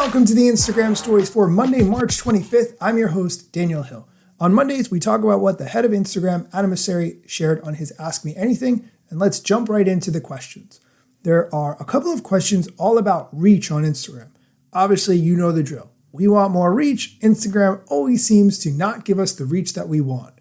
Welcome to the Instagram Stories for Monday, March 25th. I'm your host, Daniel Hill. On Mondays, we talk about what the head of Instagram, Adam Mosseri, shared on his Ask Me Anything, and let's jump right into the questions. There are a couple of questions all about reach on Instagram. Obviously, you know the drill. We want more reach. Instagram always seems to not give us the reach that we want.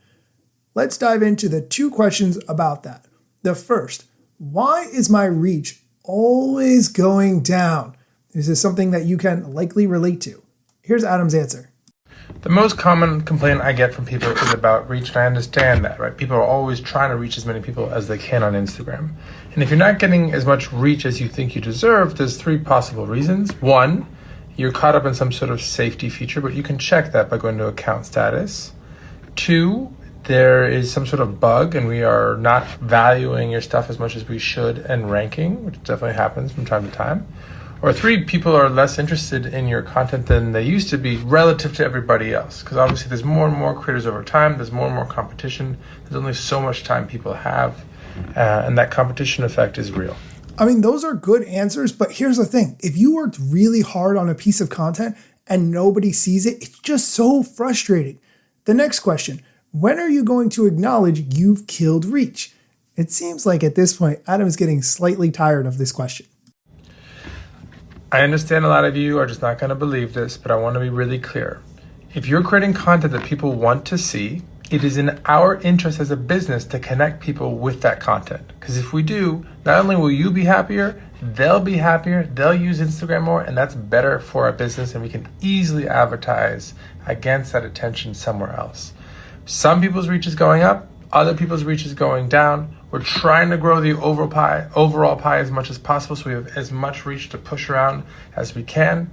Let's dive into the two questions about that. The first, why is my reach always going down? This is something that you can likely relate to. Here's Adam's answer. The most common complaint I get from people is about reach, and I understand that, right? People are always trying to reach as many people as they can on Instagram. And if you're not getting as much reach as you think you deserve, there's three possible reasons. One, you're caught up in some sort of safety feature, but you can check that by going to account status. Two, there is some sort of bug and we are not valuing your stuff as much as we should and ranking, which definitely happens from time to time. Or three, people are less interested in your content than they used to be relative to everybody else. Because obviously there's more and more creators over time, there's more and more competition, there's only so much time people have, and that competition effect is real. I mean, those are good answers, but here's the thing. If you worked really hard on a piece of content and nobody sees it, it's just so frustrating. The next question, when are you going to acknowledge you've killed reach? It seems like at this point, Adam is getting slightly tired of this question. I understand a lot of you are just not going to believe this, but I want to be really clear. If you're creating content that people want to see, it is in our interest as a business to connect people with that content. Because if we do, not only will you be happier, they'll use Instagram more, and that's better for our business, and we can easily advertise against that attention somewhere else. Some people's reach is going up, other people's reach is going down. We're trying to grow the overall pie as much as possible so we have as much reach to push around as we can.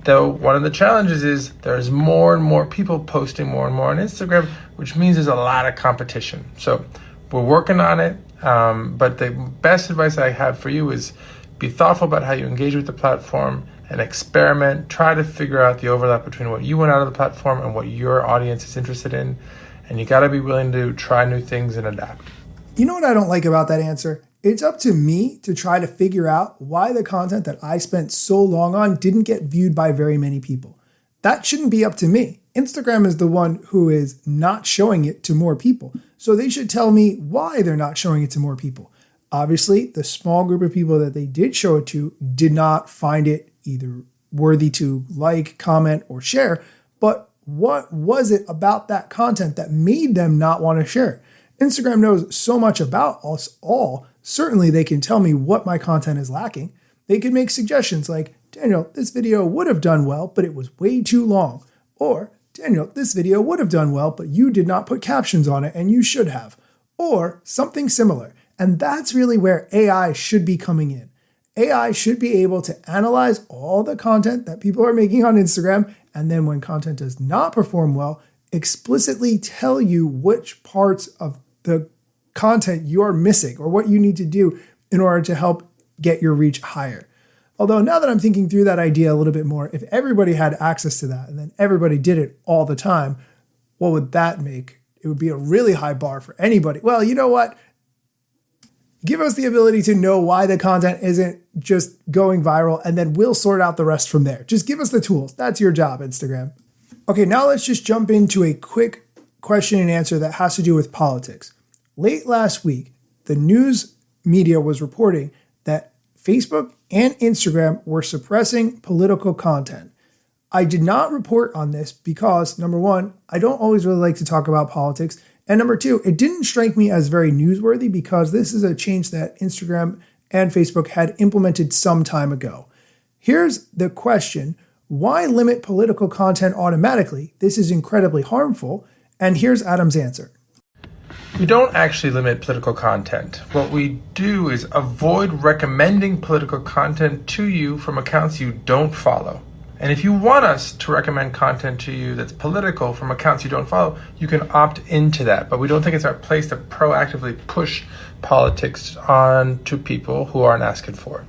Though one of the challenges is there's more and more people posting more and more on Instagram, which means there's a lot of competition. So we're working on it, but the best advice I have for you is be thoughtful about how you engage with the platform and experiment. Try to figure out the overlap between what you want out of the platform and what your audience is interested in. And you gotta be willing to try new things and adapt. You know what I don't like about that answer? It's up to me to try to figure out why the content that I spent so long on didn't get viewed by very many people. That shouldn't be up to me. Instagram is the one who is not showing it to more people. So they should tell me why they're not showing it to more people. Obviously, the small group of people that they did show it to did not find it either worthy to like, comment, or share. But what was it about that content that made them not want to share it? Instagram knows so much about us all. Certainly they can tell me what my content is lacking. They could make suggestions like, Daniel, this video would have done well, but it was way too long. Or, Daniel, this video would have done well, but you did not put captions on it and you should have. Or something similar. And that's really where AI should be coming in. AI should be able to analyze all the content that people are making on Instagram, and then when content does not perform well, explicitly tell you which parts of the content you're missing or what you need to do in order to help get your reach higher. Although now that I'm thinking through that idea a little bit more, if everybody had access to that and then everybody did it all the time, what would that make? It would be a really high bar for anybody. Well, you know what? Give us the ability to know why the content isn't just going viral, and then we'll sort out the rest from there. Just give us the tools. That's your job, Instagram. Okay, now let's just jump into a quick question and answer that has to do with politics. Late last week, the news media was reporting that Facebook and Instagram were suppressing political content. I did not report on this because, number one, I don't always really like to talk about politics. And number two, it didn't strike me as very newsworthy because this is a change that Instagram and Facebook had implemented some time ago. Here's the question. Why limit political content automatically? This is incredibly harmful. And here's Adam's answer. We don't actually limit political content. What we do is avoid recommending political content to you from accounts you don't follow. And if you want us to recommend content to you that's political from accounts you don't follow, you can opt into that. But we don't think it's our place to proactively push politics on to people who aren't asking for it.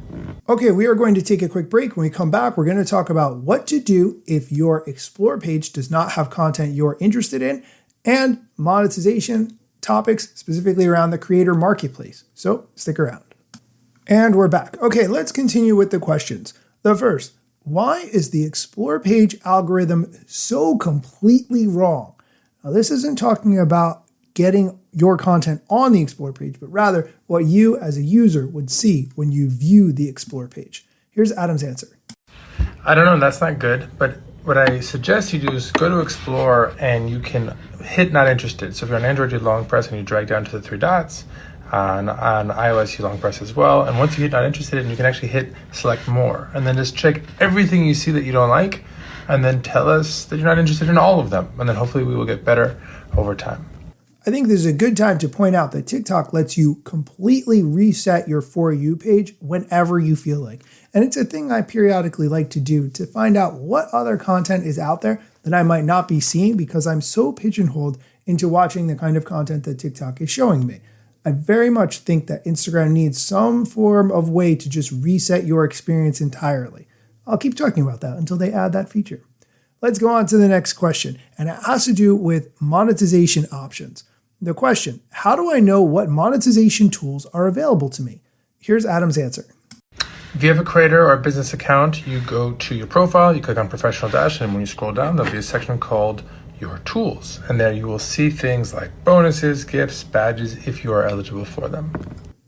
Okay, we are going to take a quick break. When we come back, we're going to talk about what to do if your Explore page does not have content you're interested in, and monetization topics specifically around the creator marketplace. So stick around. And we're back. Okay, let's continue with the questions. The first, Why is the Explore page algorithm so completely wrong? Now, this isn't talking about getting your content on the Explore page, but rather what you as a user would see when you view the Explore page. Here's Adam's answer. I don't know, that's not good, but what I suggest you do is go to Explore and you can hit not interested. So if you're on Android, you long press and you drag down to the three dots. On iOS, you long press as well. And once you hit not interested, you can actually hit select more. And then just check everything you see that you don't like, and then tell us that you're not interested in all of them. And then hopefully we will get better over time. I think this is a good time to point out that TikTok lets you completely reset your For You page whenever you feel like. And it's a thing I periodically like to do to find out what other content is out there that I might not be seeing because I'm so pigeonholed into watching the kind of content that TikTok is showing me. I very much think that Instagram needs some form of way to just reset your experience entirely. I'll keep talking about that until they add that feature. Let's go on to the next question, and it has to do with monetization options. The question, how do I know what monetization tools are available to me? Here's Adam's answer. If you have a creator or a business account, you go to your profile, you click on Professional Dash, and when you scroll down, there'll be a section called Your Tools. And there you will see things like bonuses, gifts, badges, if you are eligible for them.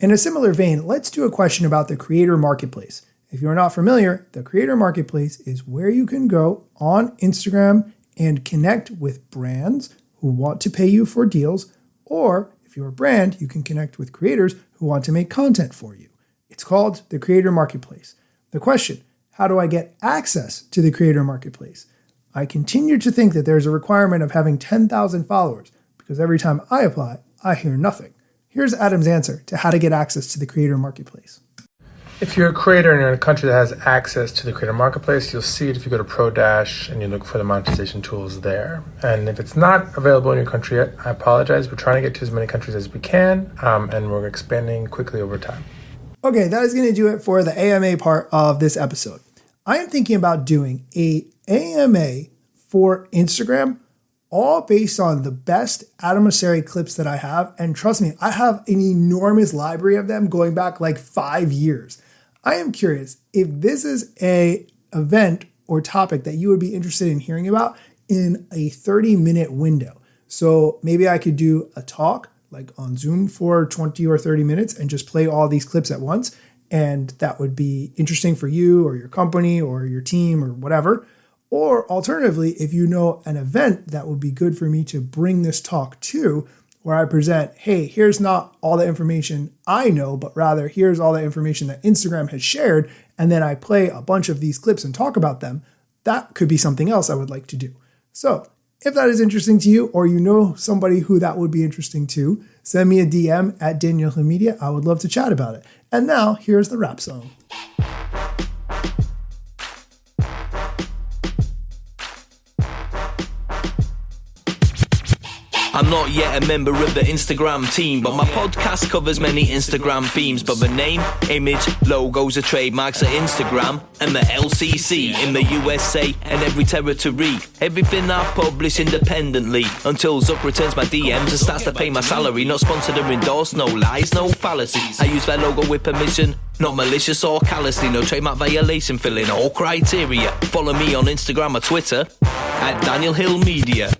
In a similar vein, let's do a question about the Creator Marketplace. If you're not familiar, the Creator Marketplace is where you can go on Instagram and connect with brands who want to pay you for deals, or if you're a brand, you can connect with creators who want to make content for you. It's called the Creator Marketplace. The question, how do I get access to the Creator Marketplace? I continue to think that there's a requirement of having 10,000 followers because every time I apply, I hear nothing. Here's Adam's answer to how to get access to the Creator Marketplace. If you're a creator and you're in a country that has access to the Creator Marketplace, you'll see it if you go to Pro Dash and you look for the monetization tools there. And if it's not available in your country yet, I apologize. We're trying to get to as many countries as we can, and we're expanding quickly over time. Okay, that is going to do it for the AMA part of this episode. I am thinking about doing a AMA for Instagram, all based on the best Adam Mosseri clips that I have. And trust me, I have an enormous library of them going back like 5 years. I am curious if this is an event or topic that you would be interested in hearing about in a 30-minute window. So maybe I could do a talk like on Zoom for 20 or 30 minutes and just play all these clips at once. And that would be interesting for you or your company or your team or whatever. Or alternatively, if you know an event that would be good for me to bring this talk to, where I present, hey, here's not all the information I know, but rather here's all the information that Instagram has shared, and then I play a bunch of these clips and talk about them, that could be something else I would like to do. So if that is interesting to you, or you know somebody who that would be interesting to, send me a DM at Daniel Hill Media. I would love to chat about it. And now, here's the rap song. I'm not yet a member of the Instagram team, but my podcast covers many Instagram themes. But the name, image, logos are trademarks at Instagram and the LCC in the USA and every territory. Everything I publish independently until Zuck returns my DMs and starts to pay my salary. Not sponsored or endorsed, no lies, no fallacies. I use their logo with permission, not malicious or callously. No trademark violation, filling all criteria. Follow me on Instagram or Twitter at Daniel Hill Media.